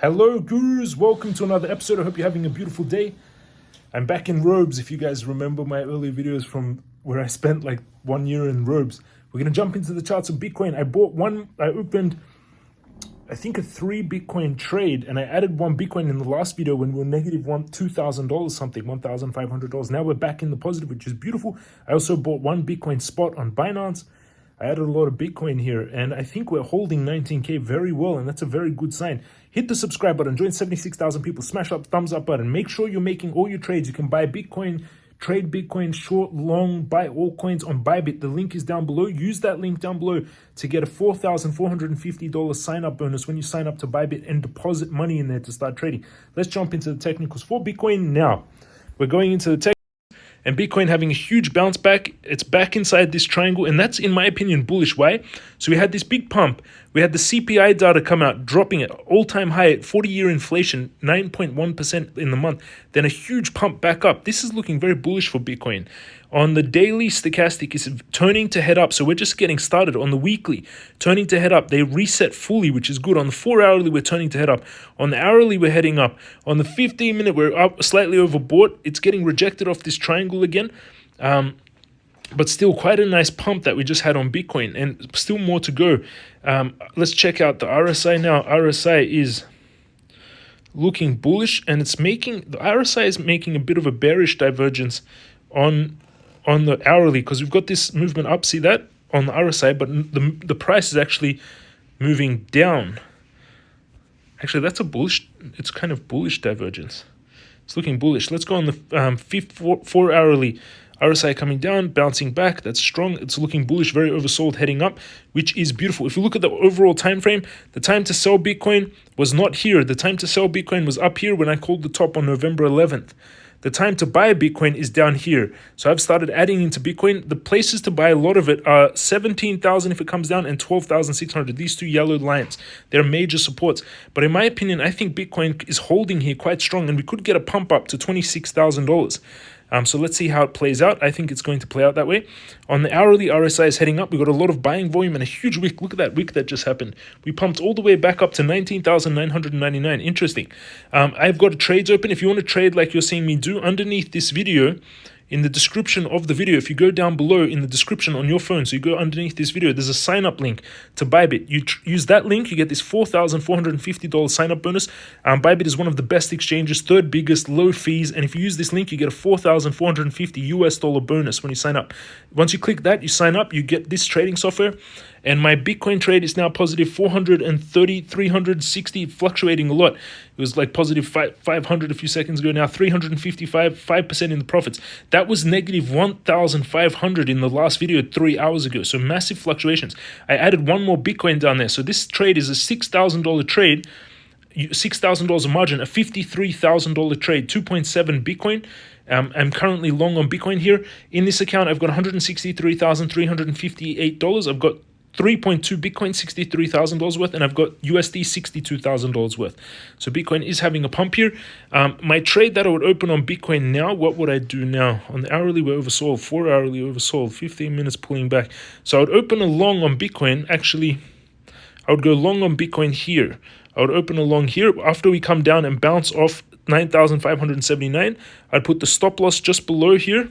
Hello gurus, welcome to another episode. I hope you're having a beautiful day. I'm back in robes. If you guys remember my earlier videos from where I spent like 1 year in robes, we're going to jump into the charts of Bitcoin. I opened I think a 3 Bitcoin trade, and I added 1 Bitcoin in the last video when we were negative $2,000 something, $1,500. Now we're back in the positive, which is beautiful. I also bought 1 Bitcoin spot on Binance. I added a lot of Bitcoin here, and I think we're holding 19K very well, and that's a very good sign. Hit the subscribe button, join 76,000 people, smash that thumbs up button. Make sure you're making all your trades. You can buy Bitcoin, trade Bitcoin, short, long, buy all coins on Bybit. The link is down below. Use that link down below to get a $4,450 sign-up bonus when you sign up to Bybit and deposit money in there to start trading. Let's jump into the technicals for Bitcoin now. We're going into the tech. And Bitcoin having a huge bounce back. It's back inside this triangle, and that's, in my opinion, bullish. Why? So we had this big pump. We had the CPI data come out, dropping at all-time high at 40-year inflation, 9.1% in the month. Then a huge pump back up. This is looking very bullish for Bitcoin. On the daily, stochastic is turning to head up. So we're just getting started. On the weekly, turning to head up. They reset fully, which is good. On the 4-hourly, we're turning to head up. On the hourly, we're heading up. On the 15-minute, we're up slightly overbought. It's getting rejected off this triangle again. But still quite a nice pump that we just had on Bitcoin, and still more to go. Let's check out the RSI now. RSI is looking bullish, and the RSI is making a bit of a bearish divergence on the hourly, because we've got this movement up, see that, on the RSI, but the price is actually moving down. Actually, that's it's kind of bullish divergence. It's looking bullish. Let's go on the 4-hourly. RSI coming down, bouncing back. That's strong. It's looking bullish, very oversold, heading up, which is beautiful. If you look at the overall time frame, the time to sell Bitcoin was not here. The time to sell Bitcoin was up here when I called the top on November 11th. The time to buy Bitcoin is down here. So I've started adding into Bitcoin. The places to buy a lot of it are 17,000 if it comes down and 12,600. These two yellow lines, they're major supports. But in my opinion, I think Bitcoin is holding here quite strong, and we could get a pump up to $26,000. So let's see how it plays out. I think it's going to play out that way. On the hourly, RSI is heading up. We got a lot of buying volume and a huge wick. Look at that wick that just happened. We pumped all the way back up to 19,999. Interesting. I've got trades open. If you want to trade like you're seeing me do, underneath this video, in the description of the video, if you go down below in the description on your phone, so you go underneath this video, there's a sign-up link to Bybit. You use that link, you get this $4,450 sign-up bonus. Bybit is one of the best exchanges, 3rd biggest, low fees, and if you use this link, you get a $4,450 bonus when you sign up. Once you click that, you sign up, you get this trading software, and my Bitcoin trade is now positive 430, 360, fluctuating a lot. It was like positive 500 a few seconds ago. Now 355, 5% in the profits. That was negative 1,500 in the last video 3 hours ago. So massive fluctuations. I added 1 more Bitcoin down there. So this trade is a $6,000 trade. $6,000 a margin, a $53,000 trade, 2.7 Bitcoin. I'm currently long on Bitcoin here. In this account, I've got $163,358. I've got 3.2 Bitcoin, $63,000 worth, and I've got USD $62,000 worth. So Bitcoin is having a pump here. My trade that I would open on Bitcoin now, what would I do now? On the hourly, we're oversold. 4-hourly, oversold. 15 minutes pulling back. So I would open a long on Bitcoin. Actually, I would go long on Bitcoin here. I would open a long here. After we come down and bounce off 9,579, I'd put the stop loss just below here,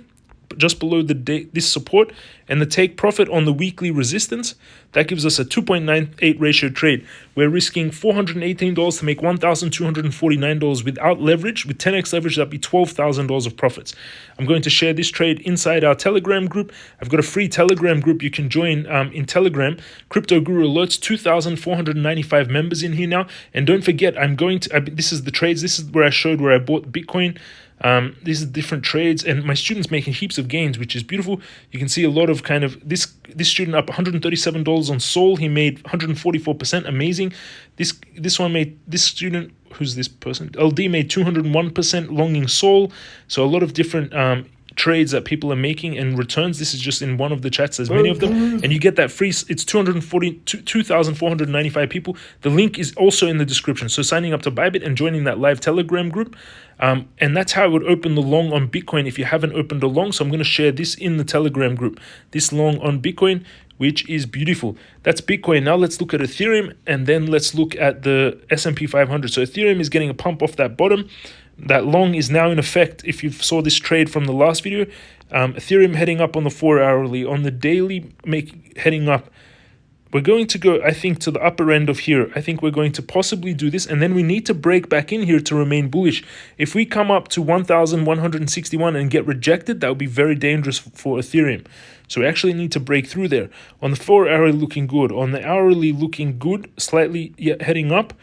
just below this support, and the take profit on the weekly resistance. That gives us a 2.98 ratio trade. We're risking $418 to make $1,249 without leverage. With 10x leverage, that'd be $12,000 of profits. I'm going to share this trade inside our Telegram group. I've got a free Telegram group you can join in Telegram. Crypto Guru Alerts, 2,495 members in here now. And don't forget, this is the trades. This is where I showed where I bought Bitcoin. These are different trades, and my student's making heaps of gains, which is beautiful. You can see a lot of kind of this student up $137 on Sol. He made 144%, amazing. This student, who's this person? LD made 201% longing Sol. So a lot of different trades that people are making and returns. This is just in one of the chats. There's many of them, and you get that free. It's 2,495 people. The link is also in the description. So signing up to Bybit and joining that live Telegram group, and that's how I would open the long on Bitcoin if you haven't opened a long. So I'm going to share this in the Telegram group. This long on Bitcoin which is beautiful. That's Bitcoin. Now let's look at Ethereum, and then let's look at the S&P 500. So Ethereum is getting a pump off that bottom. That long is now in effect. If you saw this trade from the last video, Ethereum heading up on the 4-hourly, on the daily heading up. We're going to go, I think, to the upper end of here. I think we're going to possibly do this, and then we need to break back in here to remain bullish. If we come up to 1,161 and get rejected, that would be very dangerous for Ethereum. So we actually need to break through there. On the 4-hourly looking good. On the hourly looking good, slightly heading up.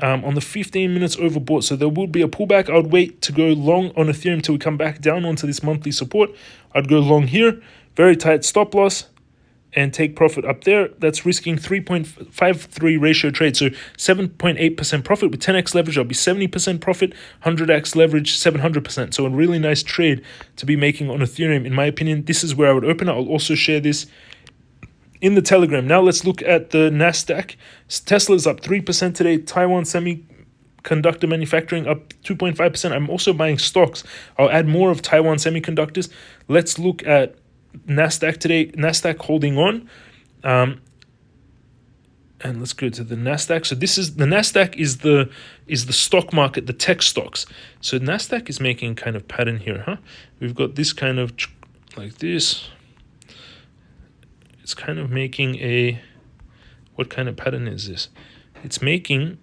On the 15 minutes overbought, so there will be a pullback. I would wait to go long on Ethereum till we come back down onto this monthly support. I'd go long here, very tight stop loss, and take profit up there. That's risking 3.53 ratio trade, so 7.8% profit with 10x leverage. I'll be 70% profit, 100x leverage, 700%. So a really nice trade to be making on Ethereum, in my opinion. This is where I would open. I'll also share this in the Telegram. Now let's look at the Nasdaq. Tesla's up 3% today. Taiwan Semiconductor Manufacturing up 2.5%. I'm also buying stocks. I'll add more of Taiwan Semiconductors. Let's look at Nasdaq today. Nasdaq holding on. And let's go to the Nasdaq. So this is the Nasdaq is the stock market, the tech stocks. So Nasdaq is making kind of pattern here, huh? We've got this kind of like this. It's kind of making a, what kind of pattern is this? It's making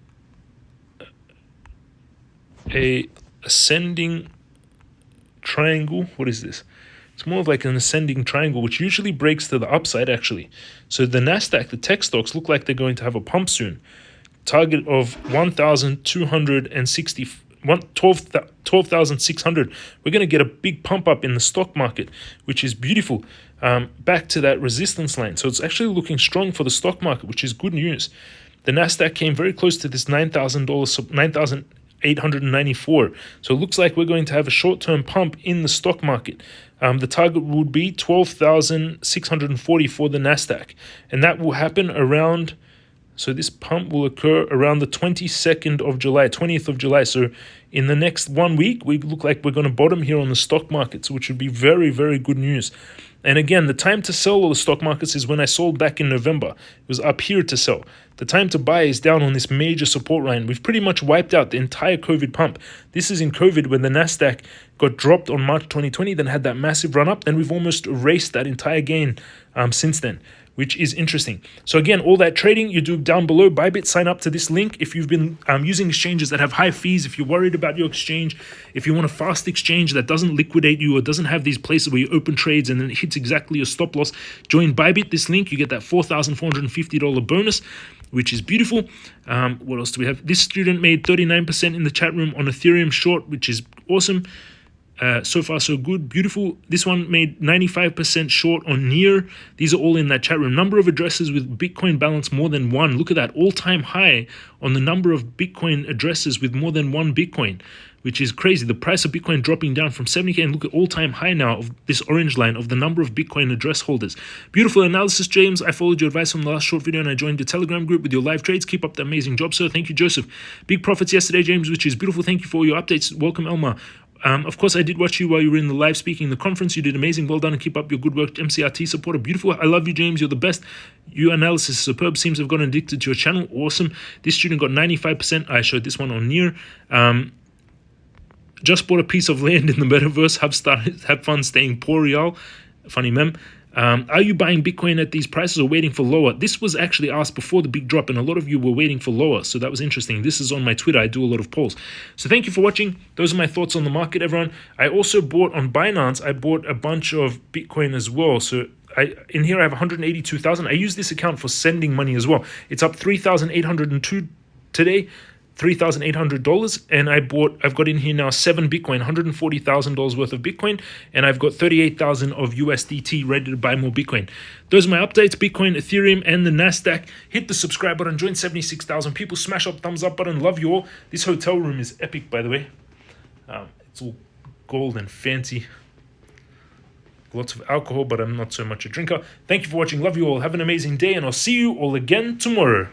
a ascending triangle. What is this? It's more of like an ascending triangle, which usually breaks to the upside, actually. So the Nasdaq, the tech stocks, look like they're going to have a pump soon. Target of 1,260, 12,600. We're going to get a big pump up in the stock market, which is beautiful. Back to that resistance line. So it's actually looking strong for the stock market, which is good news. The Nasdaq came very close to this $9,000, 9,894. So it looks like we're going to have a short-term pump in the stock market. The target would be 12,640 for the Nasdaq, and that will happen around. So this pump will occur around the 22nd of July, 20th of July. So in the next 1 week, we look like we're going to bottom here on the stock markets, which would be very, very good news. And again, the time to sell all the stock markets is when I sold back in November. It was up here to sell. The time to buy is down on this major support line. We've pretty much wiped out the entire COVID pump. This is in COVID when the Nasdaq got dropped on March 2020, then had that massive run up. Then we've almost erased that entire gain since then, which is interesting. So again, all that trading you do down below. Bybit, sign up to this link if you've been using exchanges that have high fees, if you're worried about your exchange, if you want a fast exchange that doesn't liquidate you or doesn't have these places where you open trades and then it hits exactly your stop loss, join Bybit, this link. You get that $4,450 bonus, which is beautiful. What else do we have? This student made 39% in the chat room on Ethereum short, which is awesome. So far, so good. Beautiful. This one made 95% short on Near. These are all in that chat room. Number of addresses with Bitcoin balance more than one. Look at that. All-time high on the number of Bitcoin addresses with more than one Bitcoin, which is crazy. The price of Bitcoin dropping down from 70K, and look at all-time high now of this orange line of the number of Bitcoin address holders. Beautiful analysis, James. I followed your advice from the last short video and I joined the Telegram group with your live trades. Keep up the amazing job, sir. Thank you, Joseph. Big profits yesterday, James, which is beautiful. Thank you for all your updates. Welcome, Elmar. Of course, I did watch you while you were in the live speaking the conference. You did amazing. Well done, and keep up your good work. MCRT supporter. Beautiful. I love you, James. You're the best. Your analysis is superb. Seems I've gotten addicted to your channel. Awesome. This student got 95%. I showed this one on Near. Just bought a piece of land in the metaverse. Have fun staying poor, y'all. Funny meme. Are you buying Bitcoin at these prices or waiting for lower? This was actually asked before the big drop, and a lot of you were waiting for lower, so that was interesting. This is on my Twitter. I do a lot of polls. So thank you for watching. Those are my thoughts on the market, everyone. I also bought on Binance, I bought a bunch of Bitcoin as well. So in here I have 182,000. I use this account for sending money as well. It's up 3,802 today. $3,800, and I've got in here now 7 Bitcoin, $140,000 worth of Bitcoin, and I've got 38,000 of USDT ready to buy more Bitcoin. Those are my updates. Bitcoin, Ethereum, and the Nasdaq. Hit the subscribe button. Join 76,000 people. Smash up thumbs up button. Love you all. This hotel room is epic, by the way. It's all gold and fancy. Lots of alcohol, but I'm not so much a drinker. Thank you for watching. Love you all. Have an amazing day, and I'll see you all again tomorrow.